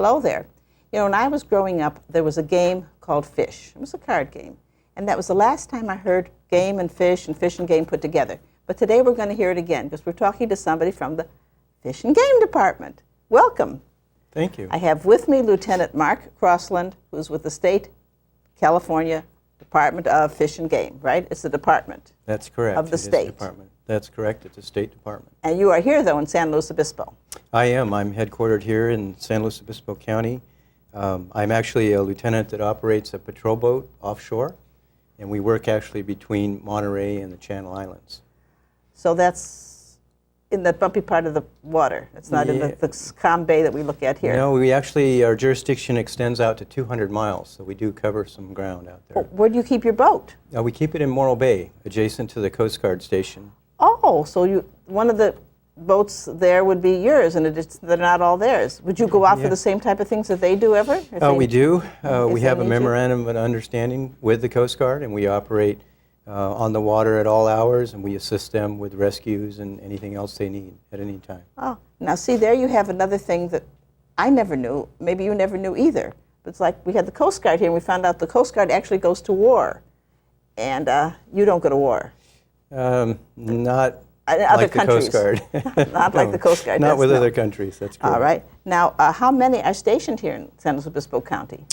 Hello there. You know, when I was growing up, there was a game called Fish. It was a card game. And that was the last time I heard game and fish and game put together. But today we're going to hear it again because we're talking to somebody from the Fish and Game Department. Welcome. Thank you. I have with me Lieutenant Mark Crossland, who's with the State California Department of Fish and Game, right? It's the department. That's correct. Of the state. Department. That's correct. It's a State Department. And you are here, though, in San Luis Obispo. I am. I'm headquartered here in San Luis Obispo County. I'm actually a lieutenant that operates a patrol boat offshore, and we work actually between Monterey and the Channel Islands. So that's in the bumpy part of the water. It's not in the calm bay that we look at here. No, we actually, our jurisdiction extends out to 200 miles, so we do cover some ground out there. Where do you keep your boat? We keep it in Morro Bay, adjacent to the Coast Guard station. Oh, so one of the boats there would be yours, and they're not all theirs. Would you go out for the same type of things that they do ever? We do. We have a memorandum of understanding with the Coast Guard, and we operate on the water at all hours, and we assist them with rescues and anything else they need at any time. Oh, now see, there you have another thing that I never knew. Maybe you never knew either. But it's like we had the Coast Guard here, and we found out the Coast Guard actually goes to war, and you don't go to war. Not other like countries. The Coast Guard. Not like the Coast Guard. Not with other countries, that's correct. All right. Now, how many are stationed here in San Luis Obispo County?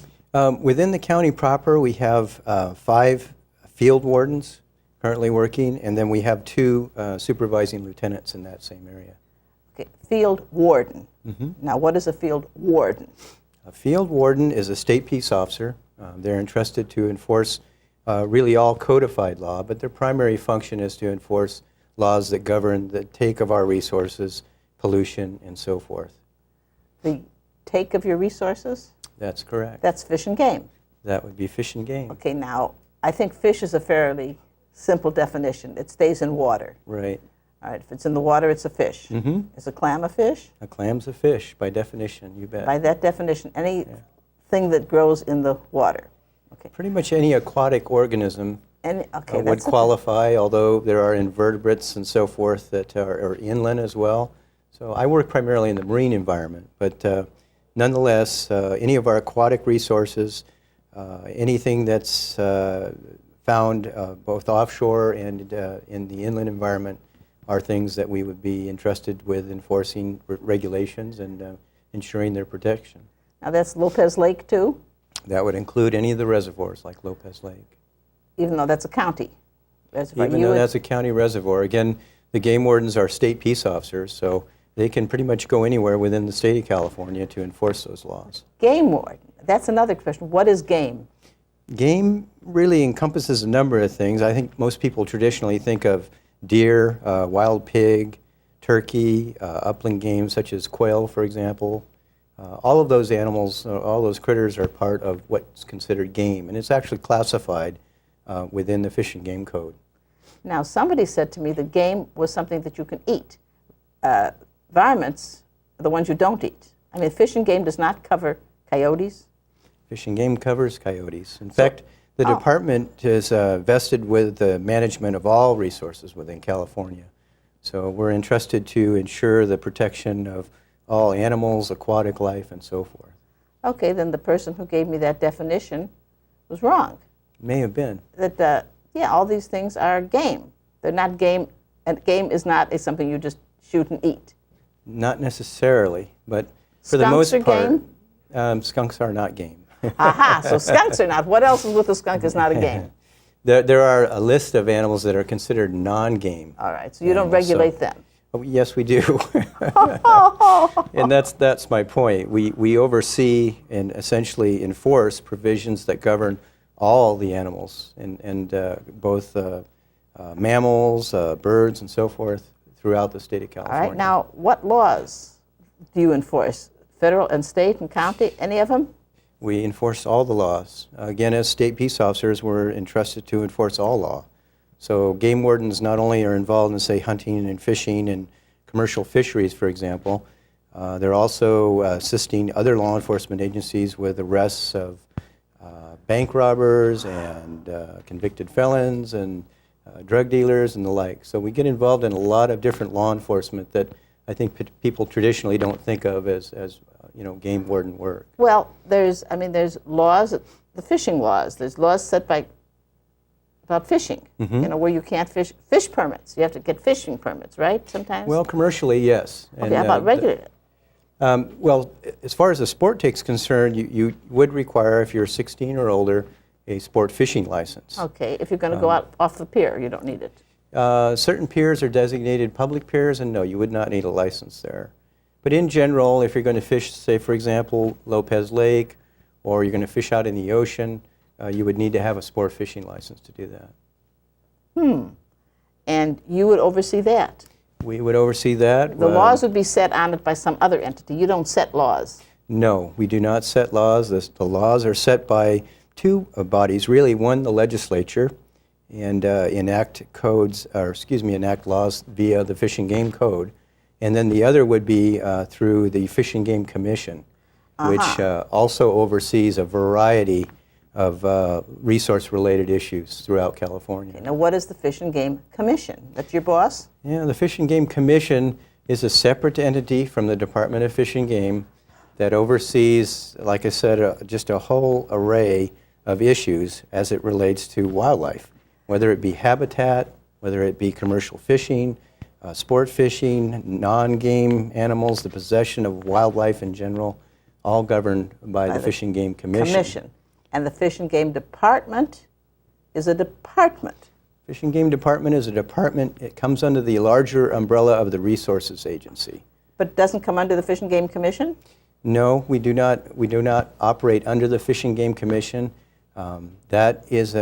Within the county proper, we have 5 field wardens currently working, and then we have 2 supervising lieutenants in that same area. Okay, field warden. Now, what is a field warden? A field warden is a state peace officer. They're entrusted to enforce really all codified law, but their primary function is to enforce laws that govern the take of our resources, pollution, and so forth. The take of your resources? That's correct. That's fish and game. That would be fish and game. Okay, now, I think fish is a fairly simple definition. It stays in water. Right. All right, if it's in the water, it's a fish. Is a clam a fish? A clam's a fish, by definition, you bet. By that definition, anything that grows in the water. Okay. Pretty much any aquatic organism would qualify, although there are invertebrates and so forth that are inland as well. So I work primarily in the marine environment, but nonetheless, any of our aquatic resources, anything that's found both offshore and in the inland environment are things that we would be entrusted with enforcing regulations and ensuring their protection. Now that's Lopez Lake too? That would include any of the reservoirs like Lopez Lake. Even though that's a county reservoir? Even though that's a county reservoir. Again, the game wardens are state peace officers, so they can pretty much go anywhere within the state of California to enforce those laws. Game warden, that's another question. What is game? Game really encompasses a number of things. I think most people traditionally think of deer, wild pig, turkey, upland game such as quail, for example. All of those animals, all those critters are part of what's considered game, and it's actually classified within the Fish and Game Code. Now, somebody said to me that game was something that you can eat. Varmints are the ones you don't eat. I mean, Fish and Game does not cover coyotes. Fish and Game covers coyotes. In fact, the department is vested with the management of all resources within California. So we're entrusted to ensure the protection of all animals, aquatic life, and so forth. Okay, then the person who gave me that definition was wrong. May have been. That, all these things are game. They're not game, and game is not something you just shoot and eat. Not necessarily, but for the most part, skunks are not game. Aha, so skunks are not. What else is with a skunk is not a game? There are a list of animals that are considered non-game. All right, so you don't regulate them. Oh, yes, we do. And that's my point. We oversee and essentially enforce provisions that govern all the animals, and both mammals, birds, and so forth throughout the state of California. All right, now what laws do you enforce? Federal and state and county, any of them? We enforce all the laws. Again, as state peace officers, we're entrusted to enforce all law. So game wardens not only are involved in, say, hunting and fishing and commercial fisheries, for example, they're also assisting other law enforcement agencies with arrests of bank robbers and convicted felons and drug dealers and the like. So we get involved in a lot of different law enforcement that I think people traditionally don't think of as game warden work. Well, there's laws, the fishing laws. There's laws set by about fishing. Where you can't fish permits. You have to get fishing permits, right? Sometimes. Well, commercially, yes. Okay, how about regular? Well, as far as the sport take's concerned, you would require, if you're 16 or older, a sport fishing license. Okay, if you're going to go out off the pier, you don't need it. Certain piers are designated public piers, and no, you would not need a license there. But in general, if you're going to fish, say, for example, Lopez Lake, or you're going to fish out in the ocean, you would need to have a sport fishing license to do that. And you would oversee that? We would oversee that. The laws would be set on it by some other entity. You don't set laws. No, we do not set laws. The laws are set by two bodies, really. One, the legislature, and enact laws via the Fish and Game Code. And then the other would be through the Fish and Game Commission, which also oversees a variety of resource-related issues throughout California. Okay, now, what is the Fish and Game Commission? That's your boss? Yeah, the Fish and Game Commission is a separate entity from the Department of Fish and Game that oversees, like I said, just a whole array of issues as it relates to wildlife, whether it be habitat, whether it be commercial fishing, sport fishing, non-game animals, the possession of wildlife in general, all governed by the Fish and Game Commission. And the Fish and Game Department is a department. Fish and Game Department is a department. It comes under the larger umbrella of the Resources Agency. But it doesn't come under the Fish and Game Commission? No, we do not. We do not operate under the Fish and Game Commission. That is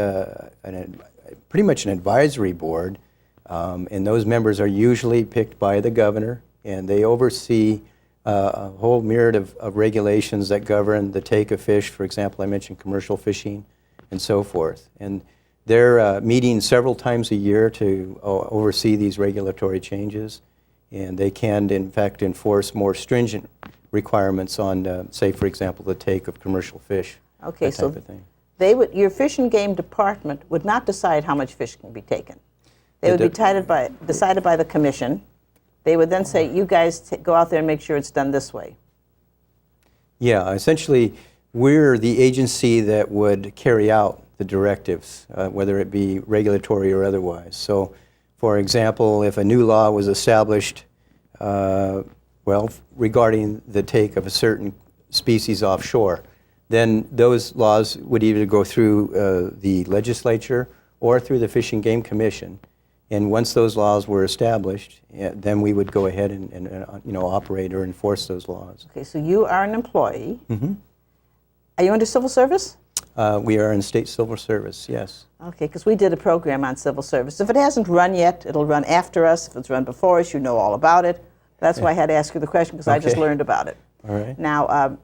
pretty much an advisory board, and those members are usually picked by the governor, and they oversee a whole myriad of regulations that govern the take of fish. For example, I mentioned commercial fishing and so forth. And they're meeting several times a year to oversee these regulatory changes, and they can, in fact, enforce more stringent requirements on, say, for example, the take of commercial fish. Okay, that type of thing. Your Fish and Game Department would not decide how much fish can be taken. They would be decided by the commission. They would then say, you guys go out there and make sure it's done this way. Yeah, essentially, we're the agency that would carry out the directives, whether it be regulatory or otherwise. So, for example, if a new law was established, regarding the take of a certain species offshore, then those laws would either go through the legislature or through the Fish and Game Commission. And once those laws were established, then we would go ahead and operate or enforce those laws. Okay, so you are an employee. Are you under civil service? We are in state civil service, yes. Okay, because we did a program on civil service. If it hasn't run yet, it'll run after us. If it's run before us, you know all about it. That's why I had to ask you the question, because I just learned about it. All right. Now,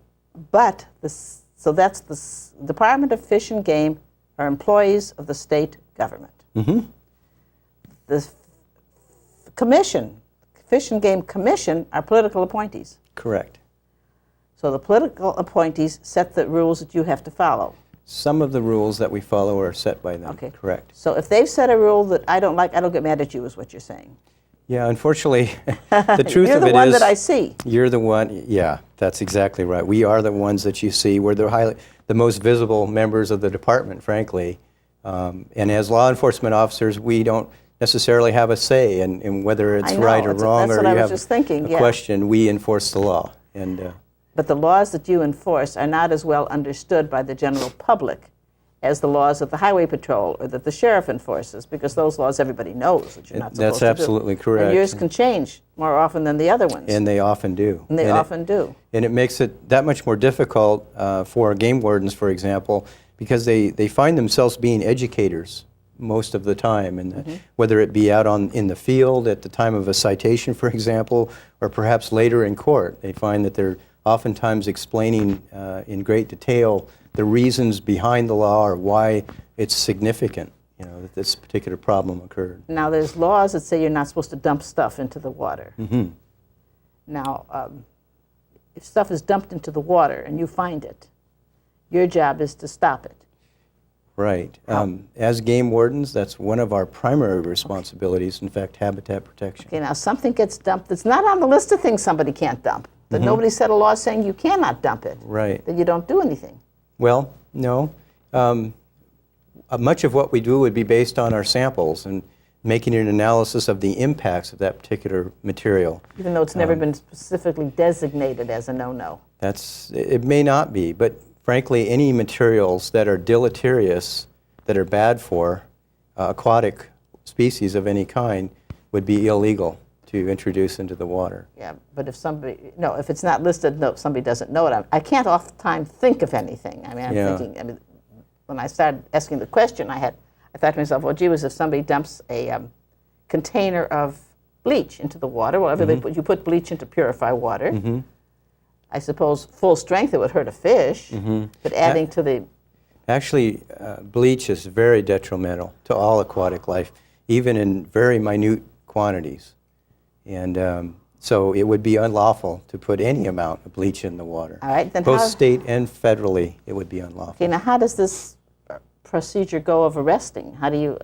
so that's the Department of Fish and Game are employees of the state government. The commission, Fish and Game Commission, are political appointees. Correct. So the political appointees set the rules that you have to follow. Some of the rules that we follow are set by them. Okay. Correct. So if they've set a rule that I don't like, I don't get mad at you, is what you're saying. Yeah, unfortunately, the truth You're of it is... the one that I see. You're the one, yeah, that's exactly right. We are the ones that you see. We're the most visible members of the department, frankly. And as law enforcement officers, we don't necessarily have a say in whether it's right or wrong, or you have a question. We enforce the law. But the laws that you enforce are not as well understood by the general public as the laws of the Highway Patrol or that the sheriff enforces, because those laws everybody knows that you're not supposed to do. That's absolutely correct. And yours can change more often than the other ones. And they often do. And they often do. And it makes it that much more difficult for game wardens, for example, because they find themselves being educators most of the time, and whether it be out in the field at the time of a citation, for example, or perhaps later in court, they find that they're oftentimes explaining in great detail the reasons behind the law or why it's significant, that this particular problem occurred. Now, there's laws that say you're not supposed to dump stuff into the water. Now, if stuff is dumped into the water and you find it, your job is to stop it. Right. As game wardens, that's one of our primary responsibilities, in fact, habitat protection. Okay, now something gets dumped that's not on the list of things somebody can't dump. That nobody set a law saying you cannot dump it. Right. That you don't do anything. Well, no. Much of what we do would be based on our samples and making an analysis of the impacts of that particular material. Even though it's never been specifically designated as a no-no. It may not be, but frankly, any materials that are deleterious, that are bad for aquatic species of any kind, would be illegal to introduce into the water. Yeah, but if it's not listed, no, somebody doesn't know it. I can't oftentimes think of anything. I mean, I'm thinking, when I started asking the question, I thought to myself, well, gee whiz, if somebody dumps a container of bleach into the water, whatever you put bleach into purify water, I suppose full strength it would hurt a fish, but adding to the... Actually, bleach is very detrimental to all aquatic life, even in very minute quantities. And so it would be unlawful to put any amount of bleach in the water. All right, then both state and federally, it would be unlawful. Okay, now how does this procedure go of arresting? How do you,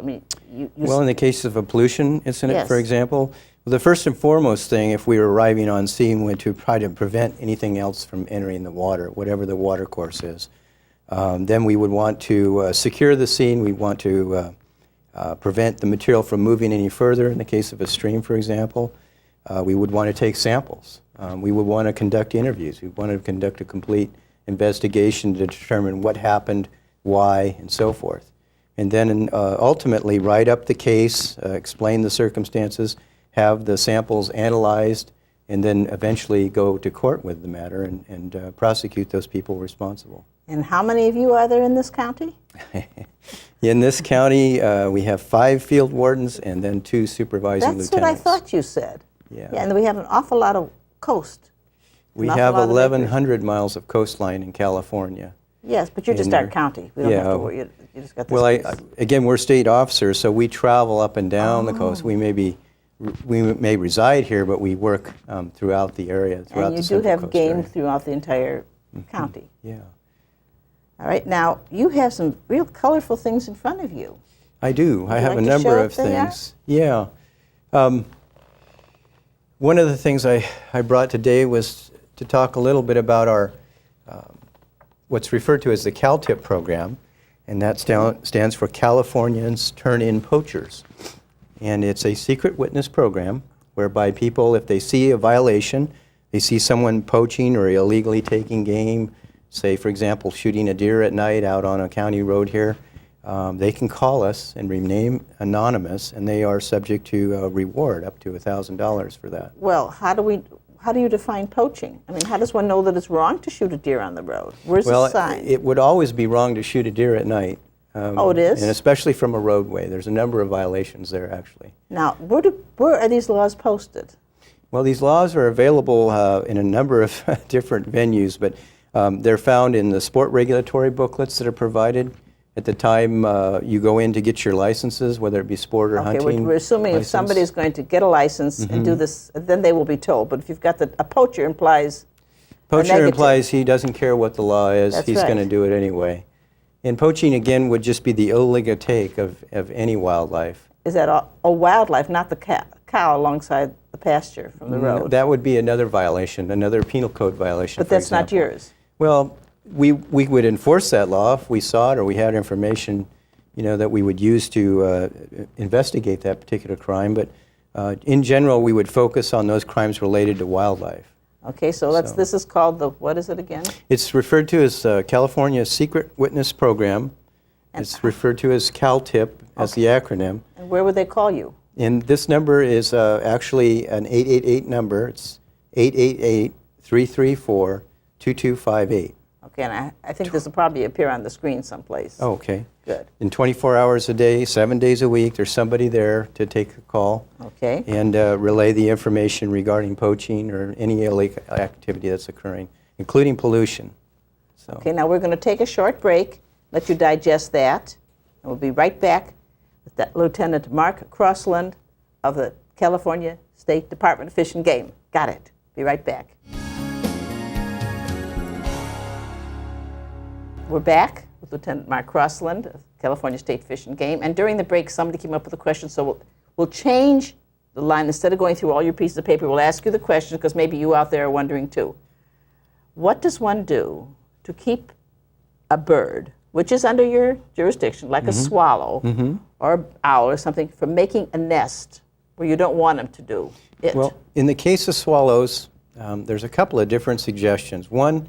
well, in the case of a pollution incident, for example, the first and foremost thing, if we were arriving on scene, would to try to prevent anything else from entering the water, whatever the water course is. Then we would want to secure the scene. We want to prevent the material from moving any further. In the case of a stream, for example, we would want to take samples. We would want to conduct interviews. We would want to conduct a complete investigation to determine what happened, why, and so forth. And then ultimately write up the case, explain the circumstances, have the samples analyzed, and then eventually go to court with the matter and prosecute those people responsible. And how many of you are there in this county? In this county, we have 5 field wardens and then 2 supervising lieutenants. That's what I thought you said. Yeah. And we have an awful lot of coast. We have 1,100 miles of coastline in California. Yes, but you're just our county. We don't have to worry. You just got this. Well, again, we're state officers, so we travel up and down the coast. We may reside here, but we work throughout the area, throughout the Central Coast. And you do have game throughout the entire county. Yeah. All right. Now, you have some real colorful things in front of you. I do. I have a number of things. Yeah. One of the things I brought today was to talk a little bit about our what's referred to as the CalTIP program, and that stands for Californians Turn In Poachers. And it's a secret witness program whereby people, if they see a violation, they see someone poaching or illegally taking game, say, for example, shooting a deer at night out on a county road here, they can call us and remain anonymous, and they are subject to a reward up to $1,000 for that. Well, how do you define poaching? I mean, how does one know that it's wrong to shoot a deer on the road? Where's the sign? It would always be wrong to shoot a deer at night. Oh, it is? And especially from a roadway. There's a number of violations there, actually. Now, where are these laws posted? Well, these laws are available in a number of different venues, but they're found in the sport regulatory booklets that are provided at the time you go in to get your licenses, whether it be sport or hunting. Okay, we're assuming if somebody is going to get a license and do this, then they will be told. But if you've got a poacher implies he doesn't care what the law is. He's going to do it anyway. And poaching, again, would just be the illegal take of any wildlife. Is that a wildlife, not the cow alongside the pasture from the road? That would be another violation, another penal code violation. But that's not yours. Well, we would enforce that law if we saw it or we had information, that we would use to investigate that particular crime. But in general, we would focus on those crimes related to wildlife. Okay, so this is called what is it again? It's referred to as California Secret Witness Program. It's referred to as CalTIP as the acronym. And where would they call you? And this number is actually an 888 number. It's 888-334-2258. Okay, and I think this will probably appear on the screen someplace. Oh, okay. Good. In 24 hours a day, 7 days a week, there's somebody there to take a call. Okay. And relay the information regarding poaching or any illegal activity that's occurring, including pollution. So. Okay, now we're going to take a short break, let you digest that, and we'll be right back with Lieutenant Mark Crossland of the California State Department of Fish and Game. Got it. Be right back. We're back with Lieutenant Mark Crossland of California State Fish and Game. And during the break, somebody came up with a question, so we'll change the line, instead of going through all your pieces of paper, we'll ask you the questions because maybe you out there are wondering too. What does one do to keep a bird, which is under your jurisdiction, like a swallow or an owl or something, from making a nest where you don't want them to do it? Well, in the case of swallows, there's a couple of different suggestions. One,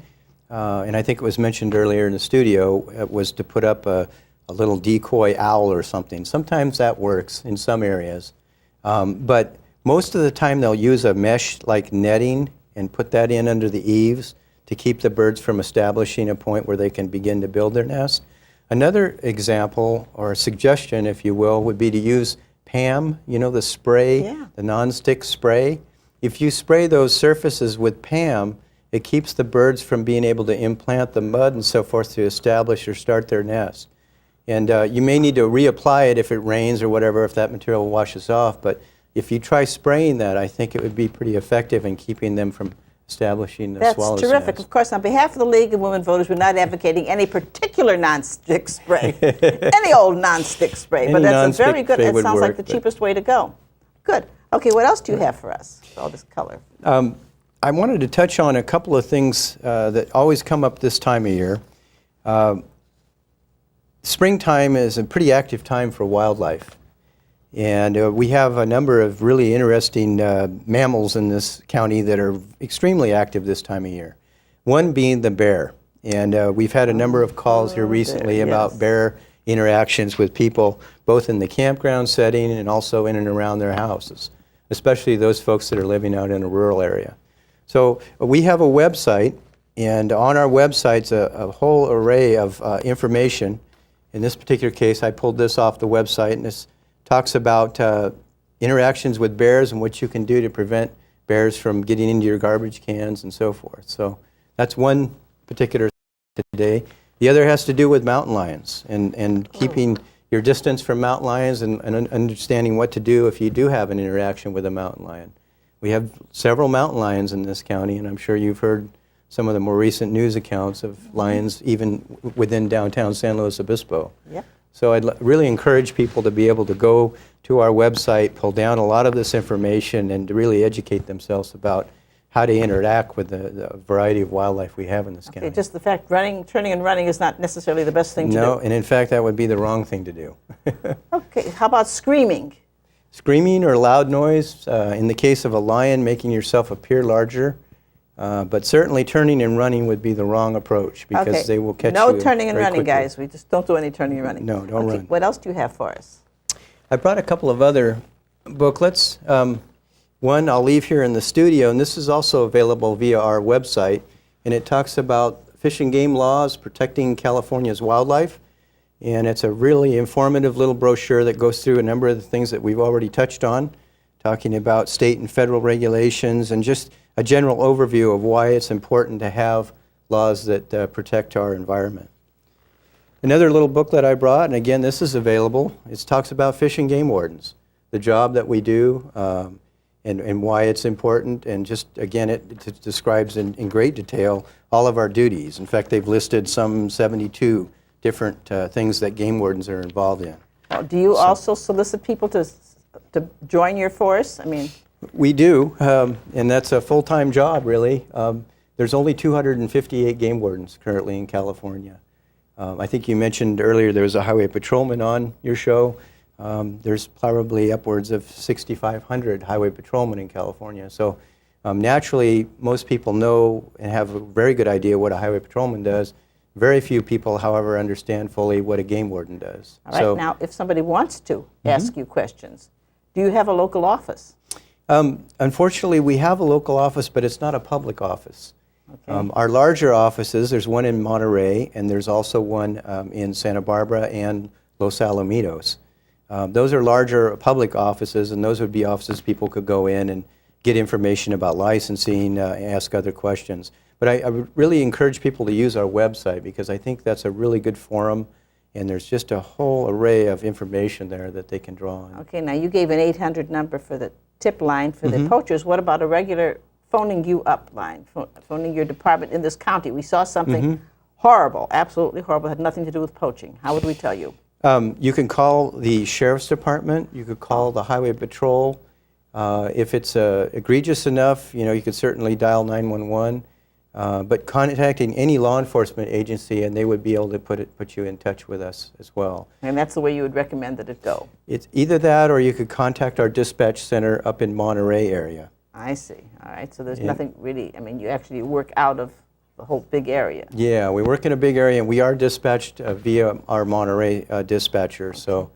and I think it was mentioned earlier in the studio, was to put up a little decoy owl or something. Sometimes that works in some areas. But most of the time they'll use a mesh-like netting and put that in under the eaves to keep the birds from establishing a point where they can begin to build their nest. Another example, or suggestion, if you will, would be to use PAM, you know, the spray, the non-stick spray. If you spray those surfaces with PAM, it keeps the birds from being able to implant the mud and so forth to establish or start their nest. And you may need to reapply it if it rains or whatever, if that material washes off. But if you try spraying that, I think it would be pretty effective in keeping them from establishing the swallow's That's terrific. nest. Of course, on behalf of the League of Women Voters, we're not advocating any particular non-stick spray. Any old non-stick spray. But that's a very good, it sounds like the cheapest way to go. Good. Okay, what else do you have for us with all this color? I wanted to touch on a couple of things that always come up this time of year. Springtime is a pretty active time for wildlife. And we have a number of really interesting mammals in this county that are extremely active this time of year. One being the bear. And we've had a number of calls here recently about bear interactions with people, both in the campground setting and also in and around their houses, especially those folks that are living out in a rural area. So we have a website, and on our website's a whole array of information. In this particular case, I pulled this off the website, and this talks about interactions with bears and what you can do to prevent bears from getting into your garbage cans and so forth. So that's one particular thing today. The other has to do with mountain lions and keeping your distance from mountain lions and understanding what to do if you do have an interaction with a mountain lion. We have several mountain lions in this county, and I'm sure you've heard some of the more recent news accounts of lions even within downtown San Luis Obispo. Yep. So I'd really encourage people to be able to go to our website, pull down a lot of this information, and to really educate themselves about how to interact with the variety of wildlife we have in this county. Just the fact turning and running is not necessarily the best thing to do. No, and in fact, that would be the wrong thing to do. Okay, how about screaming? Screaming or loud noise, in the case of a lion, making yourself appear larger. But certainly turning and running would be the wrong approach because they will catch you No turning and very running, quickly. guys. We just don't do any turning and running. No, don't run. What else do you have for us? I brought a couple of other booklets. One I'll leave here in the studio, and this is also available via our website, and it talks about fish and game laws protecting California's wildlife. And it's a really informative little brochure that goes through a number of the things that we've already touched on, talking about state and federal regulations and just a general overview of why it's important to have laws that protect our environment. Another little booklet I brought, and again, this is available, it talks about fish and game wardens, the job that we do and why it's important, and just, again, it describes in great detail all of our duties. In fact, they've listed some 72 different things that game wardens are involved in. Do you also solicit people to join your force? I mean, we do, and that's a full-time job, really. There's only 258 game wardens currently in California. I think you mentioned earlier there was a highway patrolman on your show. There's probably upwards of 6,500 highway patrolmen in California. So naturally, most people know and have a very good idea what a highway patrolman does. Very few people, however, understand fully what a game warden does. All right, so, now if somebody wants to ask you questions, do you have a local office? Unfortunately, we have a local office, but it's not a public office. Okay. Our larger offices, there's one in Monterey, and there's also one in Santa Barbara and Los Alamitos. Those are larger public offices, and those would be offices people could go in and get information about licensing, ask other questions. But I would really encourage people to use our website because I think that's a really good forum, and there's just a whole array of information there that they can draw on. Okay, now you gave an 800 number for the tip line for the poachers. What about a regular phoning you up line, phoning your department in this county? We saw something horrible, absolutely horrible, had nothing to do with poaching. How would we tell you? You can call the Sheriff's Department, you could call the Highway Patrol, If it's egregious enough, you could certainly dial 911. But contacting any law enforcement agency, and they would be able to put you in touch with us as well. And that's the way you would recommend that it go? It's either that, or you could contact our dispatch center up in Monterey area. I see. All right. So there's nothing really, you actually work out of the whole big area. Yeah, we work in a big area, and we are dispatched via our Monterey dispatcher. Okay. So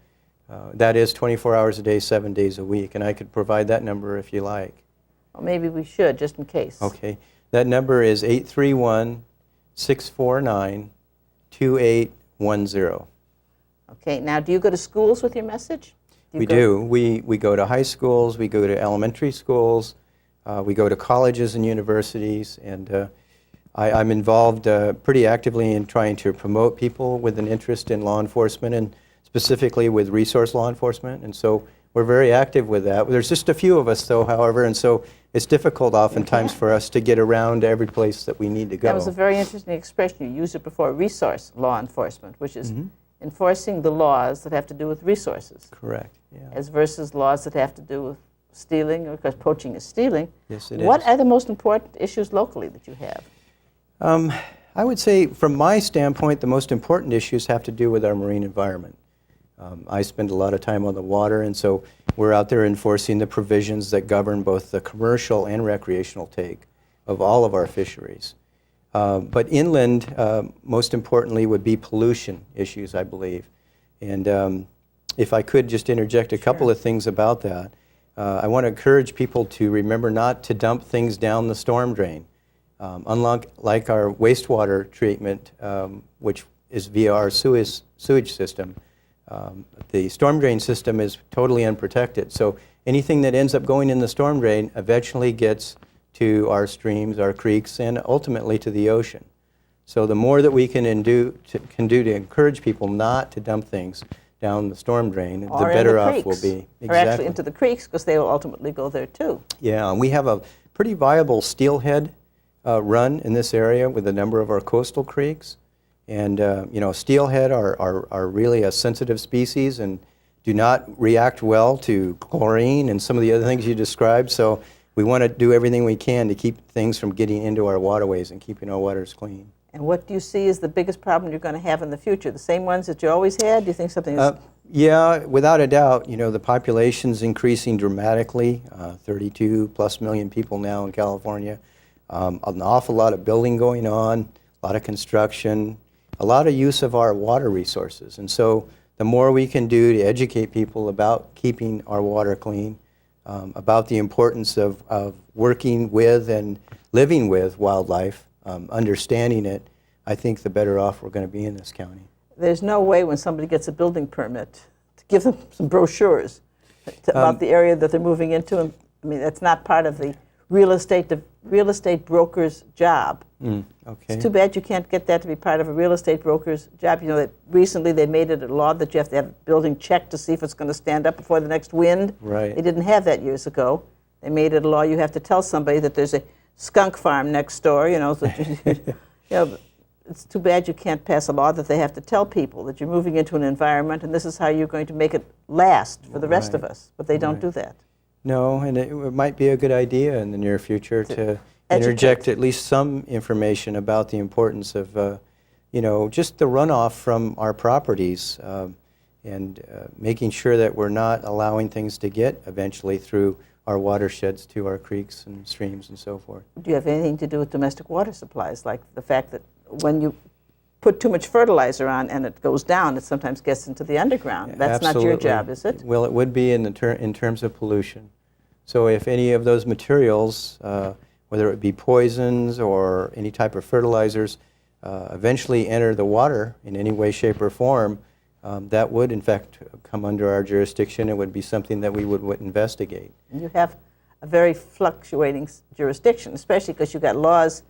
that is 24 hours a day, 7 days a week. And I could provide that number if you like. Well, maybe we should, just in case. Okay. That number is 831-649-2810. Okay. Now, do you go to schools with your message? We do. We go to high schools, we go to elementary schools, we go to colleges and universities, and I'm involved pretty actively in trying to promote people with an interest in law enforcement, and specifically with resource law enforcement, and so we're very active with that. There's just a few of us, though, however, and so it's difficult oftentimes for us to get around to every place that we need to go. That was a very interesting expression. You used it before, resource law enforcement, which is enforcing the laws that have to do with resources. Correct, yeah. As versus laws that have to do with stealing, because poaching is stealing. Yes, it is. What are the most important issues locally that you have? I would say, from my standpoint, the most important issues have to do with our marine environment. I spend a lot of time on the water, and so we're out there enforcing the provisions that govern both the commercial and recreational take of all of our fisheries. But inland, most importantly, would be pollution issues, I believe. And if I could just interject a couple of things about that, I want to encourage people to remember not to dump things down the storm drain. Unlike our wastewater treatment, which is via our sewage system, the storm drain system is totally unprotected. So anything that ends up going in the storm drain eventually gets to our streams, our creeks, and ultimately to the ocean. So the more that we can do to encourage people not to dump things down the storm drain, the better off we'll be. Exactly. Or actually into the creeks, because they will ultimately go there too. Yeah, and we have a pretty viable steelhead run in this area with a number of our coastal creeks. And steelhead are really a sensitive species and do not react well to chlorine and some of the other things you described. So we want to do everything we can to keep things from getting into our waterways and keeping our waters clean. And what do you see is the biggest problem you're going to have in the future? The same ones that you always had? Do you think something is... Yeah, without a doubt. The population's increasing dramatically, 32 plus million people now in California. An awful lot of building going on, a lot of construction, a lot of use of our water resources. And so the more we can do to educate people about keeping our water clean, about the importance of working with and living with wildlife, understanding it, I think the better off we're going to be in this county. There's no way when somebody gets a building permit to give them some brochures about the area that they're moving into. That's not part of the real estate broker's job. Okay. It's too bad you can't get that to be part of a real estate broker's job. That recently they made it a law that you have to have a building checked to see if it's going to stand up before the next wind. Right. They didn't have that years ago. They made it a law you have to tell somebody that there's a skunk farm next door. So it's too bad you can't pass a law that they have to tell people that you're moving into an environment and this is how you're going to make it last for the rest of us. But they don't do that. No, and it might be a good idea in the near future to interject at least some information about the importance of, just the runoff from our properties and making sure that we're not allowing things to get eventually through our watersheds to our creeks and streams and so forth. Do you have anything to do with domestic water supplies, like the fact that when you put too much fertilizer on and it goes down, it sometimes gets into the underground? That's Absolutely. Not your job, is it? Well, it would be in terms of pollution. So if any of those materials, whether it be poisons or any type of fertilizers, eventually enter the water in any way, shape, or form, that would, in fact, come under our jurisdiction. It would be something that we would investigate. You have a very fluctuating jurisdiction, especially because you've got laws,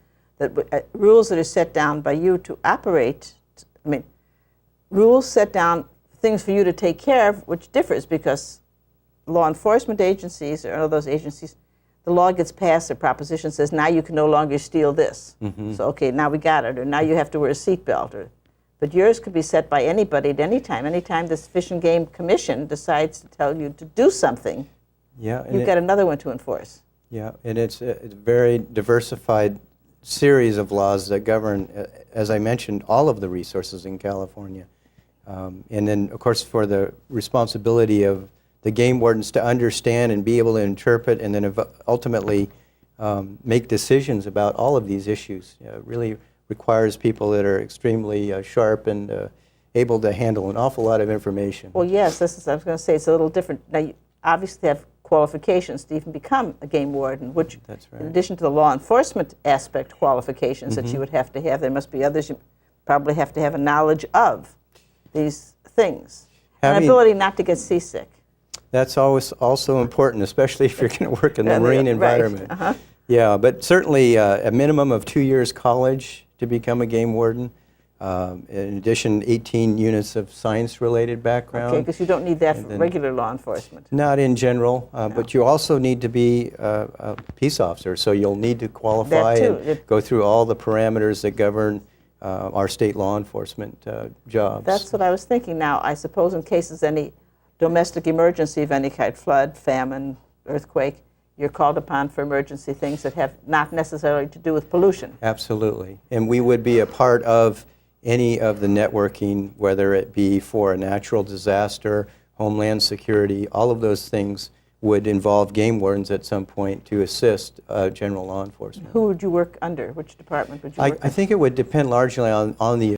rules that are set down by you to operate. Rules set down things for you to take care of, which differs because law enforcement agencies or those agencies, the law gets passed, a proposition says, now you can no longer steal this. Mm-hmm. So, okay, now we got it, or now you have to wear a seatbelt. But yours could be set by anybody at any time. Anytime this Fish and Game Commission decides to tell you to do something, Yeah, you've got another one to enforce. Yeah, and it's a very diversified series of laws that govern, as I mentioned, all of the resources in California. And then, of course, for the responsibility of the game wardens to understand and be able to interpret and then ultimately make decisions about all of these issues. Really requires people that are extremely sharp and able to handle an awful lot of information. Well, yes, I was going to say it's a little different. Now, you obviously have qualifications to even become a game warden, which, That's right. in addition to the law enforcement aspect qualifications that you would have to have, there must be others you probably have to have a knowledge of these things. An ability not to get seasick. That's always also important, especially if you're going to work in the marine environment. Right. Uh-huh. Yeah, but certainly a minimum of 2 years college to become a game warden. In addition, 18 units of science-related background. Okay, because you don't need that for regular law enforcement. Not in general, but you also need to be a peace officer, so you'll need to qualify and go through all the parameters that govern our state law enforcement jobs. That's what I was thinking. Now, I suppose in cases any domestic emergency of any kind, flood, famine, earthquake, you're called upon for emergency things that have not necessarily to do with pollution. Absolutely. And we would be a part of any of the networking, whether it be for a natural disaster, homeland security, all of those things would involve game wardens at some point to assist general law enforcement. Who would you work under? Which department would you work I think it would depend largely on the